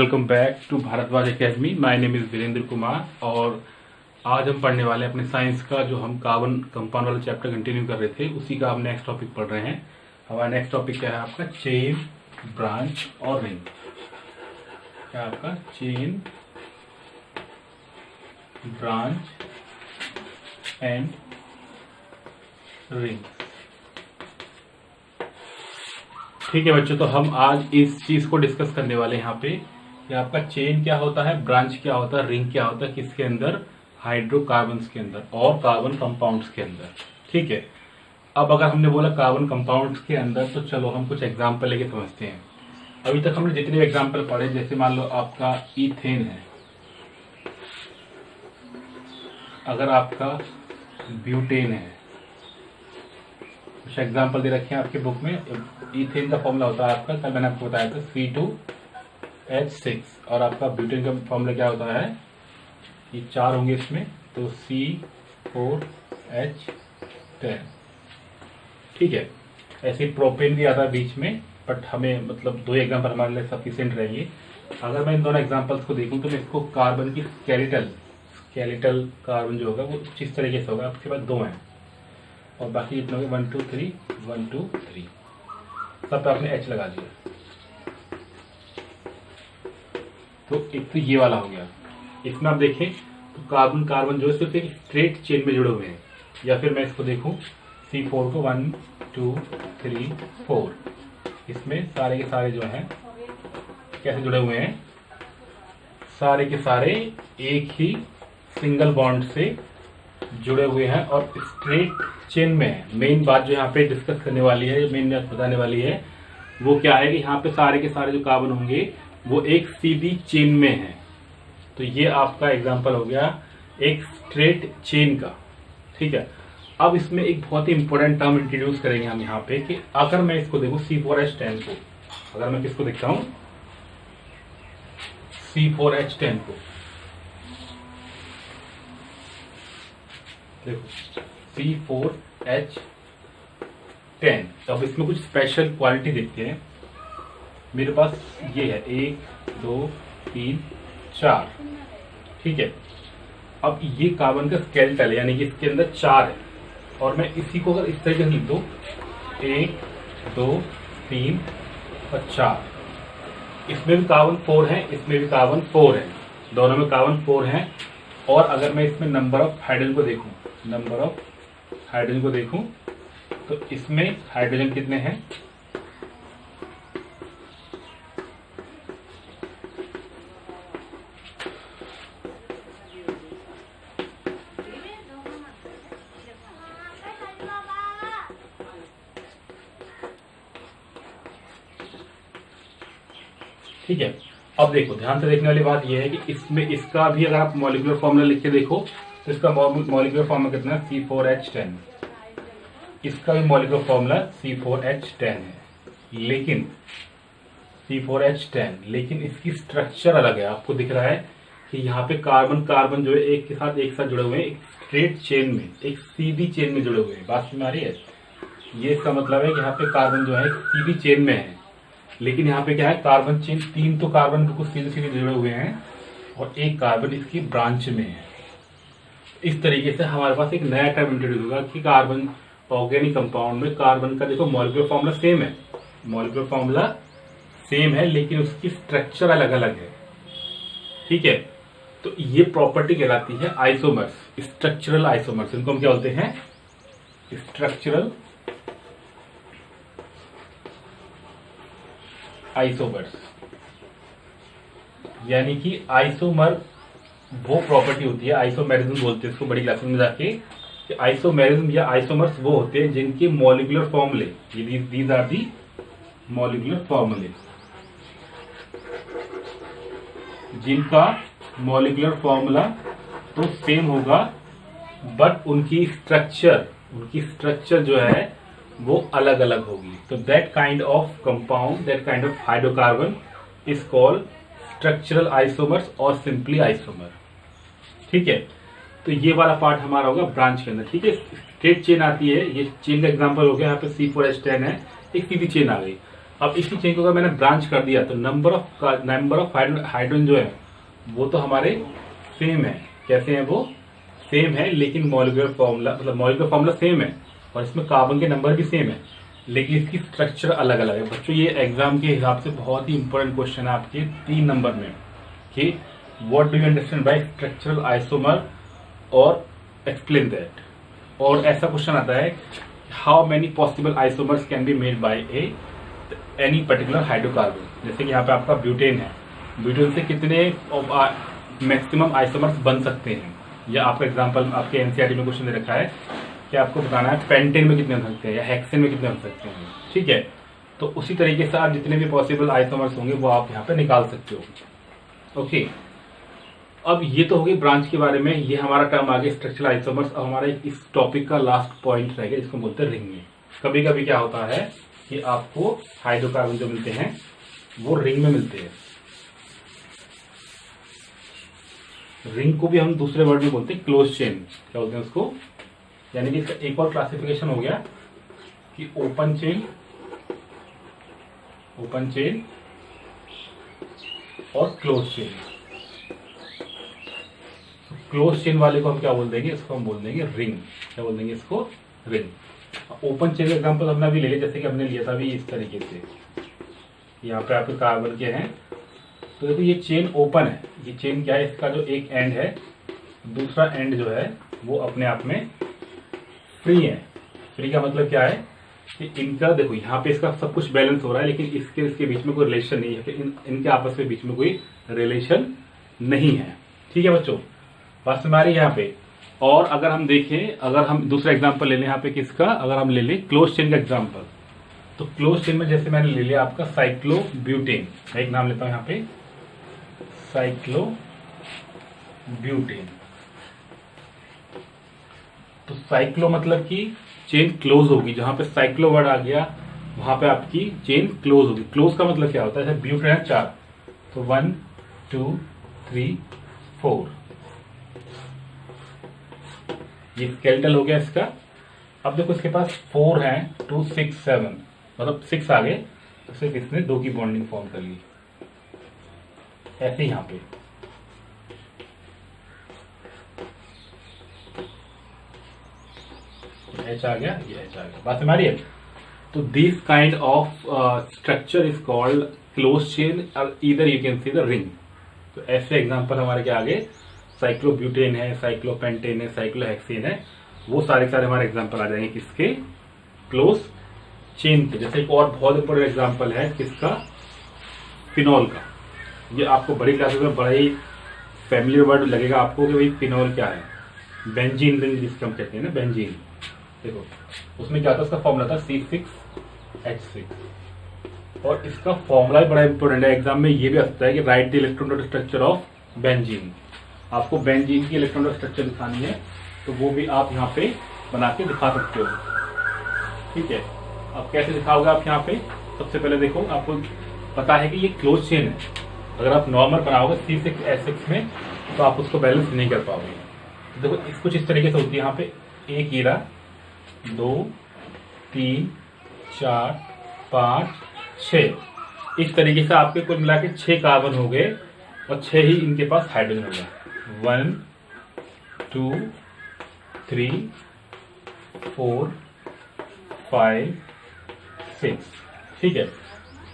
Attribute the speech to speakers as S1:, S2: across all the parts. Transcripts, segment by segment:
S1: Welcome back to Bharadwaj academy. My name is Virendra Kumar और आज हम पढ़ने वाले हैं अपने साइंस का जो हम कार्बन कंपाउंड वाला चैप्टर कंटिन्यू कर रहे थे उसी का हम नेक्स्ट टॉपिक पढ़ रहे हैं। हमारा नेक्स्ट टॉपिक क्या है आपका? चेन, ब्रांच और रिंग। क्या आपका? Chain, branch and ring. ठीक है बच्चों, तो हम आज इस चीज को डिस्कस करने वाले हैं यहाँ पे कि आपका चेन क्या होता है, ब्रांच क्या होता है, रिंग क्या होता है, किसके अंदर? हाइड्रोकार्बन्स के अंदर और कार्बन कंपाउंड्स के अंदर। ठीक है, अब अगर हमने बोला कार्बन कंपाउंड्स के अंदर तो चलो हम कुछ एग्जांपल लेके समझते हैं। अभी तक हमने जितने एग्जांपल पढ़े, जैसे मान लो आपका ईथेन है, अगर आपका ब्यूटेन है, कुछ एग्जांपल दे रखे हैं आपके बुक में। ईथेन का फॉर्मूला होता है आपका, कल मैंने आपको बताया था, C2H6 और आपका ब्यूटेन का फॉर्मूला क्या होता है? ये 4 होंगे इसमें, तो C4H10। ठीक है, ऐसे प्रोपेन भी आता है बीच में, बट हमें मतलब 2 एग्जाम्पल हमारे लिए सफिशिएंट रहेंगे। अगर मैं इन दोनों एग्जाम्पल्स को देखूं तो मैं इसको कार्बन की स्केलेटल कार्बन जो होगा वो किस तरीके से होगा। आपके पास 2 हैं और बाकी जितने होंगे 1 2 3 1 2 3, सब पे आपने H लगा दिया। तो एक तो ये वाला हो गया। इसमें आप देखें तो कार्बन कार्बन जो है सिर्फ एक स्ट्रेट चेन में जुड़े हुए हैं, या फिर मैं इसको देखूं C4 को 1 2 3 4, इसमें सारे के सारे जो हैं कैसे जुड़े हुए हैं? सारे के सारे एक ही सिंगल बॉन्ड से जुड़े हुए हैं और स्ट्रेट चेन में है। मेन बात जो यहाँ पे डिस्कस करने वाली है, मेन बात बताने वाली है, वो क्या है कि यहाँ पे सारे के सारे जो कार्बन होंगे वो एक सीधी चेन में है। तो ये आपका एग्जांपल हो गया एक स्ट्रेट चेन का। ठीक है, अब इसमें एक बहुत ही इंपॉर्टेंट टर्म इंट्रोड्यूस करेंगे हम यहाँ पे कि अगर मैं इसको देखूं C4H10 को, अगर मैं किसको देखता हूं? C4H10 को देखो, C4H10। अब इसमें कुछ स्पेशल क्वालिटी देखते हैं। मेरे पास ये है 1 2 3 4। ठीक है, अब ये कार्बन का स्केलेटल है, यानी कि इसके अंदर 4 है और मैं इसी को अगर इस तरीके से लिख दूं 1 2 3 और 4, इसमें भी कार्बन 4 है, इसमें भी कार्बन 4 है, दोनों में कार्बन 4 है। और अगर मैं इसमें नंबर ऑफ हाइड्रोजन को देखूं तो इसमें हाइड्रोजन कितने हैं? ठीक है, अब देखो ध्यान से देखने वाली बात यह है कि इसमें इसका भी अगर आप मॉलिक्यूलर फॉर्मूला लिख के देखो तो इसका मॉलिक्यूलर फॉर्मूला कितना है? C4H10। इसका भी मॉलिक्यूलर फॉर्मूला C4H10 है, लेकिन C4H10, लेकिन इसकी स्ट्रक्चर अलग है। आपको दिख रहा है कि यहाँ पे कार्बन कार्बन जो है एक साथ जुड़े हुए हैं, एक स्ट्रेट चेन में, एक सीधी चेन में जुड़े हुए हैं। बात समझ आ रही है? ये इसका मतलब है कि यहाँ पे कार्बन जो है एक सीधी चेन में है, लेकिन यहाँ पे क्या है? कार्बन चेन 3 तो कार्बन बिल्कुल सीधे सीधे जुड़े हुए हैं और एक कार्बन इसकी ब्रांच में है। इस तरीके से हमारे पास एक नया टर्म इंट्रोड्यूस होगा कि कार्बन ऑर्गेनिक कंपाउंड में कार्बन का देखो मॉलिक्यूलर फॉर्मूला सेम है, लेकिन उसकी स्ट्रक्चर अलग अलग है। ठीक है, तो ये प्रॉपर्टी कहलाती है आइसोमर्स, स्ट्रक्चरल आइसोमर्स। इनको हम क्या बोलते हैं? Structural isomers. यानी कि आइसोमर वो प्रॉपर्टी होती है, आइसोमेरिज्म बोलते हैं इसको बड़ी क्लासेस में जाके, कि आइसोमेरिज्म या आइसोमर्स वो होते हैं जिनके मॉलिक्यूलर फॉर्मूले, दीज आर दी मॉलिक्यूलर फॉर्मूले, जिनका मॉलिक्यूलर फॉर्मूला तो सेम होगा बट उनकी स्ट्रक्चर जो है वो अलग अलग होगी। तो that kind of compound, that kind of hydrocarbon is called structural isomers और सिंपली आइसोमर। ठीक है, तो ये वाला पार्ट हमारा होगा ब्रांच के अंदर। ठीक है, स्ट्रेट चेन आती है, ये चेन का एग्जांपल हो गया। यहाँ पे C4H10 है, एक सीधी चेन आ गई। अब इसी चेन को अगर मैंने ब्रांच कर दिया तो नंबर ऑफ हाइड्रोजन जो है वो तो हमारे सेम है। कैसे हैं वो? सेम है, लेकिन मॉलिक्यूलर फॉर्मूला सेम है और इसमें कार्बन के नंबर भी सेम है, लेकिन इसकी स्ट्रक्चर अलग अलग है। बच्चों ये एग्जाम के हिसाब से बहुत ही इंपॉर्टेंट क्वेश्चन है आपके 3 नंबर में कि what do you understand by structural isomer और एक्सप्लेन दैट। और ऐसा क्वेश्चन आता है how many possible isomers can be made by any particular hydrocarbon. जैसे कि यहाँ पे आपका ब्यूटेन है, ब्यूटेन से कितने मैक्सिमम आइसोमर्स बन सकते हैं, या आपका एग्जांपल आपके एनसीईआरटी में क्वेश्चन दे रखा है कि आपको बताना है पेंटेन में कितने बन सकते हैं या हेक्सेन में कितने बन सकते हैं। ठीक है, तो उसी तरीके से आप जितने भी पॉसिबल आइसोमर्स होंगे वो आप यहाँ पे निकाल सकते हो। ओके, अब ये तो हो गई ब्रांच के बारे में, ये हमारा टर्म आ गया स्ट्रक्चरल आइसोमर्स। अब हमारा इस टॉपिक का लास्ट पॉइंट रहेगा जिसको बोलते हैं रिंग में। कभी कभी क्या होता है कि आपको हाइड्रोकार्बन जो मिलते हैं वो रिंग में मिलते हैं। रिंग को भी हम दूसरे वर्ड में बोलते हैं क्लोज चेन। क्या बोलते हैं उसको? यानी कि इसका एक और क्लासिफिकेशन हो गया कि ओपन चेन और क्लोज चेन। क्लोज चेन वाले को हम क्या बोल देंगे? इसको हम बोल देंगे रिंग। क्या बोल देंगे इसको? रिंग। ओपन चेन का एग्जांपल हमने अभी ले लिया, जैसे कि हमने लिया था अभी इस तरीके से। यहाँ पे आपके कार्बन के हैं, तो देखो ये चेन ओपन है। ये चेन क्या है? इसका जो एक एंड है, दूसरा एंड जो है वो अपने आप में फ्री है। फ्री का मतलब क्या है कि इनका देखो यहाँ पे इसका सब कुछ बैलेंस हो रहा है, लेकिन इसके बीच में कोई रिलेशन नहीं है, इनके आपस में बीच में कोई रिलेशन नहीं है। ठीक है बच्चों, बात समझ आ रही है यहाँ पे। और अगर हम देखें, अगर हम दूसरा एग्जांपल ले लें यहाँ पे किसका, अगर हम ले लें क्लोज चेन का एग्जांपल, तो क्लोज चेन में जैसे मैंने ले लिया आपका साइक्लोब्यूटेन। मैं एक नाम लेता हूं यहाँ पे, साइक्लोब्यूटेन। तो साइक्लो मतलब कि चेन क्लोज होगी, जहां पे साइक्लो वर्ड आ गया वहां पे आपकी चेन क्लोज होगी। क्लोज का मतलब क्या होता है? जैसे ब्यूटेन है 4, तो 1 2 3 4, ये स्केलेटल हो गया इसका। अब देखो इसके पास 4 है, 2 6 7, मतलब 6 आ गए, तो सिर्फ इसने 2 की बॉन्डिंग फॉर्म कर ली। ऐसे यहां पे एच आ गया, ये एच आ गया। बात हमारी है। तो this kind of structure is called close chain, और इधर you can see the ring. तो ऐसे एग्जांपल हमारे क्या आगे, साइक्लोब्यूटेन है, साइक्लोपेंटेन है, साइक्लोहेक्सेन है, वो सारे हमारे एग्जांपल आ जाएंगे किसके? क्लोज चेन के। जैसे एक और बहुत इंपॉर्टेंट एग्जांपल है किसका? फिनॉल का। ये आपको बड़ी क्लासेस में बड़ा ही फैमिलियर वर्ड लगेगा आपको कि भाई फिनॉल क्या है। बेंजीन रिंग जिसको हम कहते हैं ना, बेंजीन। देखो उसमें क्या था, उसका फॉर्मूला था C6H6, और इसका फॉर्मूला भी बड़ा इंपॉर्टेंट है। एग्जाम में ये भी आता है कि right the electron structure of benzene. आपको बेंजीन की इलेक्ट्रॉन स्ट्रक्चर दिखानी है तो वो भी आप यहाँ पे बना के दिखा सकते हो। ठीक है, अब कैसे दिखाओगे आप यहाँ पे? सबसे पहले देखो, आपको पता है कि ये क्लोज चेन है। अगर आप नॉर्मल बनाओगे C6H6 में तो आप उसको बैलेंस नहीं कर पाओगे। तो देखो कुछ इस तरीके से होती है। यहाँ पे 1 हीरा, 2 3 4 5 6, इस तरीके से आपके कुल मिला के 6 कार्बन हो गए और 6 ही इनके पास हाइड्रोजन होगा। 1 2 3 4 5 6। ठीक है,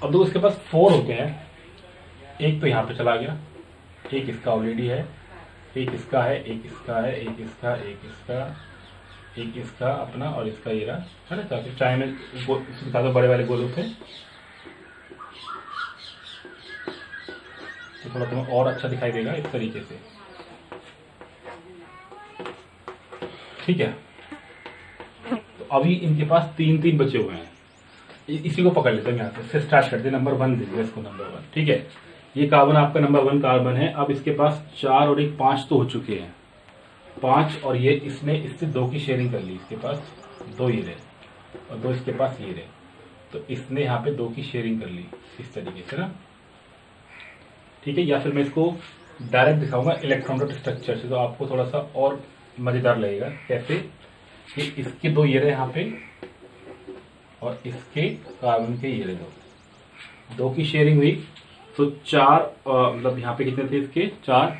S1: अब देखो इसके पास 4 होते हैं, एक तो यहाँ पे चला गया, एक इसका ऑलरेडी है, एक इसका है, एक इसका है, एक इसका, एक इसका, एक इसका अपना, और इसका ये रहा है ना। ताकि चाहे में दिखा बड़े वाले गोलों से, तो थोड़ा तुम्हें और अच्छा दिखाई देगा इस तरीके से। ठीक है, तो अभी इनके पास 3 बचे हुए हैं। इसी को पकड़ लेते हैं यहाँ से स्टार्ट करते हैं। नंबर 1 दीजिए इसको, नंबर 1। ठीक है, ये कार्बन आपका नंबर 1 कार्बन है। अब इसके पास 4 और 1 5 तो हो चुके हैं, 5, और ये इसने इससे 2 की शेयरिंग कर ली। इसके पास 2 ये रहे और 2 इसके पास ये रहे, तो इसने यहाँ पे 2 की शेयरिंग कर ली इस तरीके से ना। ठीक है, या फिर मैं इसको डायरेक्ट दिखाऊंगा इलेक्ट्रॉन स्ट्रक्चर से, तो आपको थोड़ा सा और मजेदार लगेगा। कैसे कि इसके 2 ये रहे यहाँ पे और इसके कार्बन के ये रहे 2, 2 की शेयरिंग हुई तो 4 मतलब यहाँ पे कितने थे इसके 4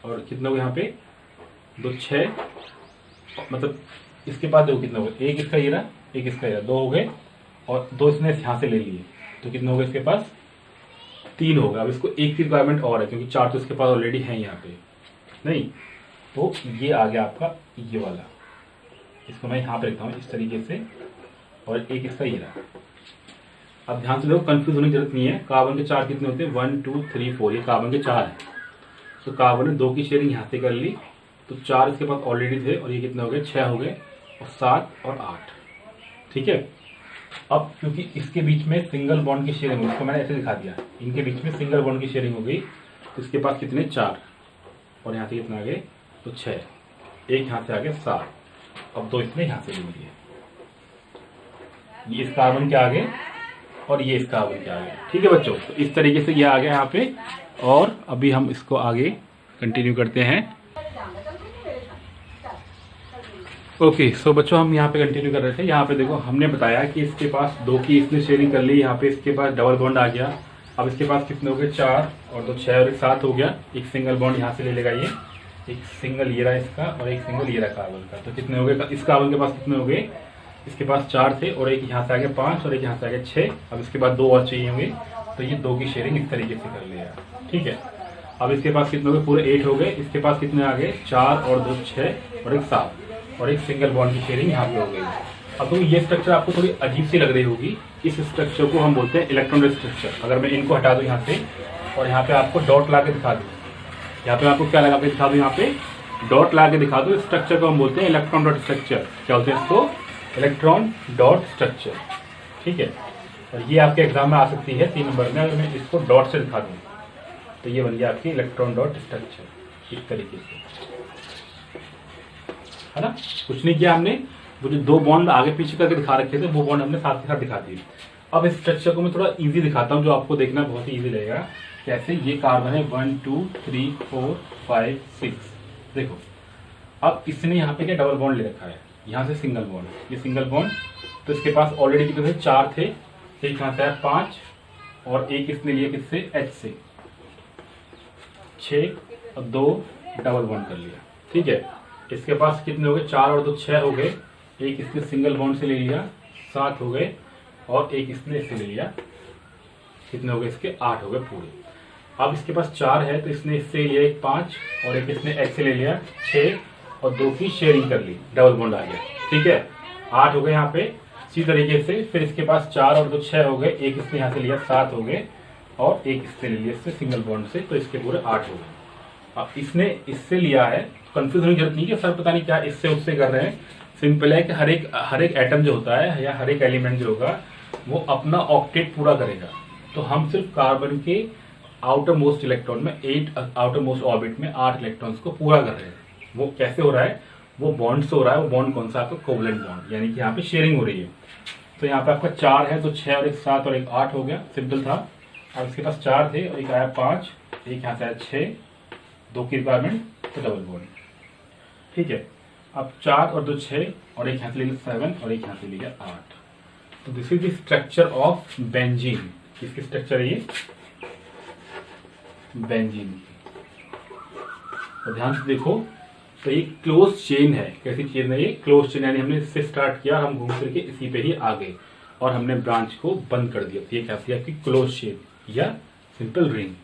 S1: और कितने हुए यहाँ पे 2 6 मतलब इसके पास देखो कितना हो गया, एक इसका ये रहा, एक इसका ये रहा, 2 हो गए और 2 इसने यहाँ से ले लिए तो कितने हो गए इसके पास 3 होगा। अब इसको एक की रिक्वायरमेंट और है क्योंकि 4 तो इसके पास ऑलरेडी है यहाँ पे नहीं, तो ये आ गया आपका ये वाला, इसको मैं यहाँ पे रखता हूँ इस तरीके से और एक इसका ये रहा। अब ध्यान से देखो कंफ्यूज होने की जरूरत नहीं है। कार्बन के 4 कितने होते हैं 1 2 3 4, ये कार्बन के 4 है तो कार्बन ने 2 की शेयरिंग यहाँ से कर ली तो 4 इसके पास ऑलरेडी थे और ये कितने हो गए 6 हो गए और 7 और 8। ठीक है, अब क्योंकि इसके बीच में सिंगल बॉन्ड की शेयरिंग हुई, इसको मैंने ऐसे दिखा दिया, इनके बीच में सिंगल बॉन्ड की शेयरिंग हो गई तो इसके पास कितने 4 और यहाँ से कितना आ गए तो 6, एक यहाँ से आ गया 7, अब 2 इसने यहाँ से ले लिए, ये इस कार्बन के आगे और ये इस कार्बन के आगे। ठीक है बच्चों, तो इस तरीके से ये आ गया यहाँ पे और अभी हम इसको आगे कंटिन्यू करते हैं। ओके सो बच्चों हम यहाँ पे कंटिन्यू कर रहे थे। यहाँ पे देखो हमने बताया कि इसके पास 2 की इसने शेयरिंग कर ली, यहाँ पे इसके पास डबल बॉन्ड आ गया। अब इसके पास कितने हो गए 4 और 2 6 और एक 7 हो गया, एक सिंगल बॉन्ड यहाँ से ले लेगा, ये एक सिंगल ये रहा इसका और एक सिंगल ये रहा कार्बन का, तो कितने हो गए इस कार्बन के पास कितने हो गए, इसके पास 4 थे और एक यहाँ से आ गया 5 और एक यहाँ से आ गया 6। अब इसके बाद 2 और चाहिए होंगे तो ये 2 की शेयरिंग इस तरीके से कर लिया। ठीक है, अब इसके पास कितने हो गए पूरे 8 हो गए, इसके पास कितने आ गए 4 और 2 6 और एक 7 और एक सिंगल बॉन्ड की शेयरिंग यहाँ पे हो गई। अब तो ये स्ट्रक्चर आपको थोड़ी अजीब सी लग रही होगी, इस स्ट्रक्चर को हम बोलते हैं इलेक्ट्रॉनिक स्ट्रक्चर। अगर मैं इनको हटा दूं यहाँ से और यहाँ पे आपको डॉट ला के दिखा दूँ, यहाँ पे आपको क्या लगा के दिखा दूँ, यहाँ पे डॉट ला के दिखा दूँ, इस स्ट्रक्चर को हम बोलते हैं इलेक्ट्रॉन डॉट स्ट्रक्चर। क्या बोलते हैं इसको, इलेक्ट्रॉन डॉट स्ट्रक्चर। ठीक है, और ये आपके एग्जाम में आ सकती है 3 नंबर में। अगर मैं इसको डॉट से दिखा दूँ तो ये बन गया आपकी इलेक्ट्रॉन डॉट स्ट्रक्चर इस तरीके से, है ना। कुछ नहीं किया हमने, वो जो 2 बॉन्ड आगे पीछे करके दिखा रखे थे वो बॉन्ड हमने साथ के साथ दिखा दिए। अब इस स्ट्रक्चर को मैं थोड़ा इजी दिखाता हूँ जो आपको देखना बहुत ही इजी रहेगा। कैसे, ये कार्बन है 1 2 3 4 5 6, देखो अब इसने यहाँ पे क्या डबल बॉन्ड ले रखा है, यहाँ से सिंगल बॉन्ड, ये सिंगल बॉन्ड, तो इसके पास ऑलरेडी कितने थे 4 थे, एक यहाँ से आया 5 और एक इसने लिया किससे H से 6 और 2 डबल बॉन्ड कर लिया। ठीक है, इसके पास कितने हो गए 4 और 2 6 हो गए, एक इसने सिंगल बॉन्ड से ले लिया 7 हो गए और एक इसने इससे ले लिया, कितने हो गए इसके 8 हो गए पूरे। अब इसके पास 4 है तो इसने इससे लिया एक 5 और एक इसने H से ले लिया 6 और 2 की शेयरिंग कर ली, डबल बॉन्ड आ गया। ठीक है, 8 हो गए यहाँ पे। इसी तरीके से फिर इसके पास 4 और 2 6 हो गए, एक इसने यहाँ से लिया 7 हो गए और एक इससे ले लिया इससे सिंगल बॉन्ड से, तो इसके पूरे 8 हो गए। अब इसने इससे लिया है, कंफ्यूज होने की जरूरत नहीं कि सर पता नहीं क्या इससे उससे कर रहे हैं। सिंपल है कि हर एक एटम जो होता है या हर एक एलिमेंट जो होगा वो अपना ऑक्टेट पूरा करेगा। तो हम सिर्फ कार्बन के आउटर मोस्ट इलेक्ट्रॉन में 8 आउटर मोस्ट ऑर्बिट में 8 इलेक्ट्रॉन्स को पूरा कर रहे हैं। वो कैसे हो रहा है, वो बॉन्ड से हो रहा है। वो बॉन्ड कौन सा, आपका कोवलेंट बॉन्ड, यानी कि यहाँ पे शेयरिंग हो रही है। तो यहाँ पे आपका 4 है तो 6 और एक 7 और एक 8 हो गया, सिंपल था। अब इसके पास 4 थे और एक आया 5, एक यहाँ से आया 6, 2 की रिक्वायरमेंट तो डबल बॉन्ड। ठीक है, अब 4 और 2 6 और एक यहाँ से ले लिया 7 और एक यहाँ से ले लिया 8। तो this is the structure of benzene. किसकी स्ट्रक्चर है ये, बेंजीन। तो ध्यान से देखो, तो ये क्लोज चेन है। कैसी चेन है ये, क्लोज चेन, यानी हमने इससे स्टार्ट किया, हम घूम फिर के इसी पे ही आ गए और हमने ब्रांच को बंद कर दिया। तो ये कैसी आपकी क्लोज चेन या सिंपल रिंग।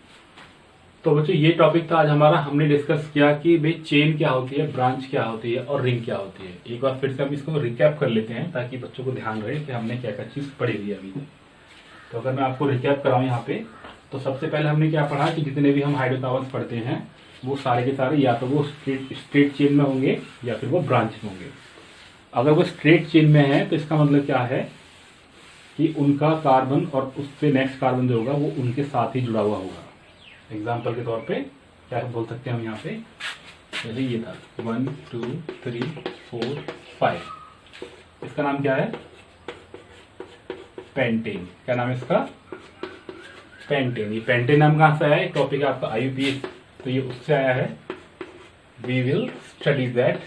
S1: तो बच्चों ये टॉपिक था आज हमारा। हमने डिस्कस किया कि भाई चेन क्या होती है, ब्रांच क्या होती है और रिंग क्या होती है। एक बार फिर से हम इसको रिकैप कर लेते हैं ताकि बच्चों को ध्यान रहे कि हमने क्या क्या चीज पढ़ी हुई है अभी। तो अगर मैं आपको रिकैप कराऊं यहाँ पे, तो सबसे पहले हमने क्या पढ़ा कि जितने भी हम हाइड्रोकार्बन पढ़ते हैं वो सारे के सारे या तो वो स्ट्रेट चेन में होंगे या फिर वो ब्रांच में होंगे। अगर वो स्ट्रेट चेन में है तो इसका मतलब क्या है कि उनका कार्बन और उससे नेक्स्ट कार्बन जो होगा वो उनके साथ ही जुड़ा हुआ होगा। एग्जाम्पल के तौर पे क्या बोल सकते हैं हम यहाँ पे, जैसे ये था 1 2 3 4 5, इसका नाम क्या है, पेंटेन। क्या नाम है इसका, पेंटेन। ये पेंटेन नाम कहाँ से आया है, टॉपिक है आपका IUPAC, तो ये उससे आया है। We will study that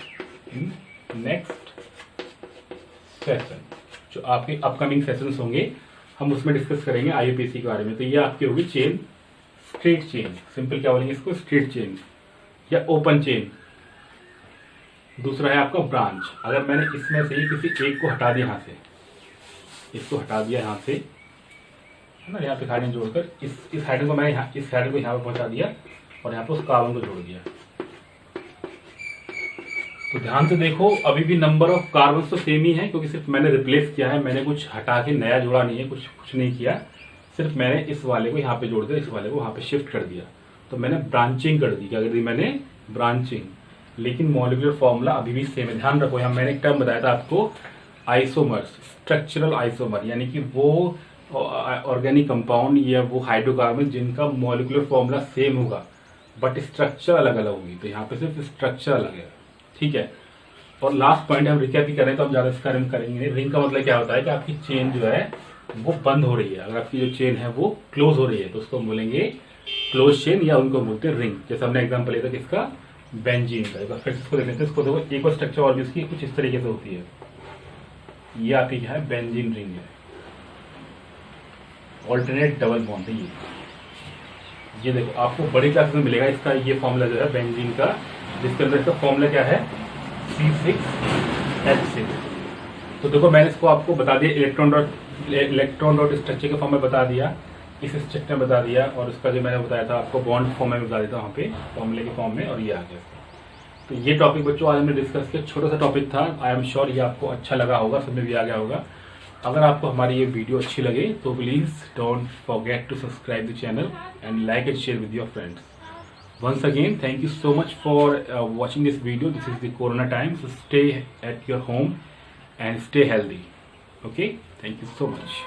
S1: in next session. जो आपके अपकमिंग सेशंस होंगे हम उसमें डिस्कस करेंगे IUPAC के बारे में। तो ये आपकी होगी चेन, स्ट्रेट चेन, सिंपल क्या बोलेंगे इसको, स्ट्रेट चेन या ओपन चेन। दूसरा है आपका ब्रांच। अगर मैंने इसमें से ही किसी एक को हटा दिया, यहाँ से इसको हटा दिया यहाँ से, है ना, यहाँ पे हाइड्रोजन जोड़कर इस हाइड्रोजन को मैंने इस हाइड्रोजन को यहाँ पे पहुंचा दिया और यहाँ पे उस कार्बन को जोड़ दिया। तो ध्यान से देखो, अभी भी नंबर ऑफ कार्बन तो सेम ही है, क्योंकि सिर्फ मैंने रिप्लेस किया है, मैंने कुछ हटा के नया जोड़ा नहीं है, कुछ नहीं किया, सिर्फ मैंने इस वाले को यहाँ पे जोड़ दिया, इस वाले को वहां पे शिफ्ट कर दिया। तो मैंने ब्रांचिंग कर दी। क्या कर दी मैंने, ब्रांचिंग। लेकिन मॉलिक्यूलर फॉर्मूला अभी भी सेम है। ध्यान रखो, यहाँ मैंने एक टर्म बताया था आपको, आइसोमर्स, स्ट्रक्चरल आइसोमर, यानी कि वो ऑर्गेनिक कंपाउंड या वो हाइड्रोकार्बन जिनका मॉलिक्यूलर फॉर्मूला सेम होगा बट स्ट्रक्चर अलग अलग होगी। तो यहाँ पे सिर्फ स्ट्रक्चर अलग है, ठीक है। और लास्ट पॉइंट हम रिकैप ही कर रहे हैं, तो हम ज्यादा इसका रिंग करेंगे। रिंग का मतलब क्या होता है कि आपकी चेन जो है वो बंद हो रही है। अगर आपकी जो चेन है वो क्लोज हो रही है तो उसको बोलेंगे क्लोज चेन, या उनको बोलते हैं रिंग। जैसे हमने एग्जांपल लिया था किसका, बेंजीन का। फिर इसको देख लेते हैं। इसको देखो, एक और स्ट्रक्चर और भी इसकी कुछ इस तरीके से होती है। ये आपकी क्या है, बेंजीन रिंग है, ऑल्टरनेट डबल बॉन्ड है ये देखो आपको बड़ी क्लास में मिलेगा इसका ये फॉर्मूला जो है बेंजीन का, जिसके अंदर इसका फॉर्मूला क्या है, C6H6। तो देखो मैंने इसको आपको बता दिया, इलेक्ट्रॉन डॉट स्ट्रक्चर के फॉर्म में बता दिया, इस स्ट्रक्चर में बता दिया, और उसका जो मैंने बताया था आपको बॉन्ड फॉर्म में बता दिया था वहाँ पे फॉर्मूले के फॉर्म में, और ये आ गया। तो ये टॉपिक बच्चों आज हमने डिस्कस किया, छोटा सा टॉपिक था। आई एम श्योर ये आपको अच्छा लगा होगा, समझ में भी आ गया होगा। अगर आपको हमारी ये वीडियो अच्छी लगे तो please don't forget to subscribe the channel and like and share with your friends. Once again, thank you so much for watching this video. This is the Corona time, so stay at your home and stay healthy. Okay? Thank you so much.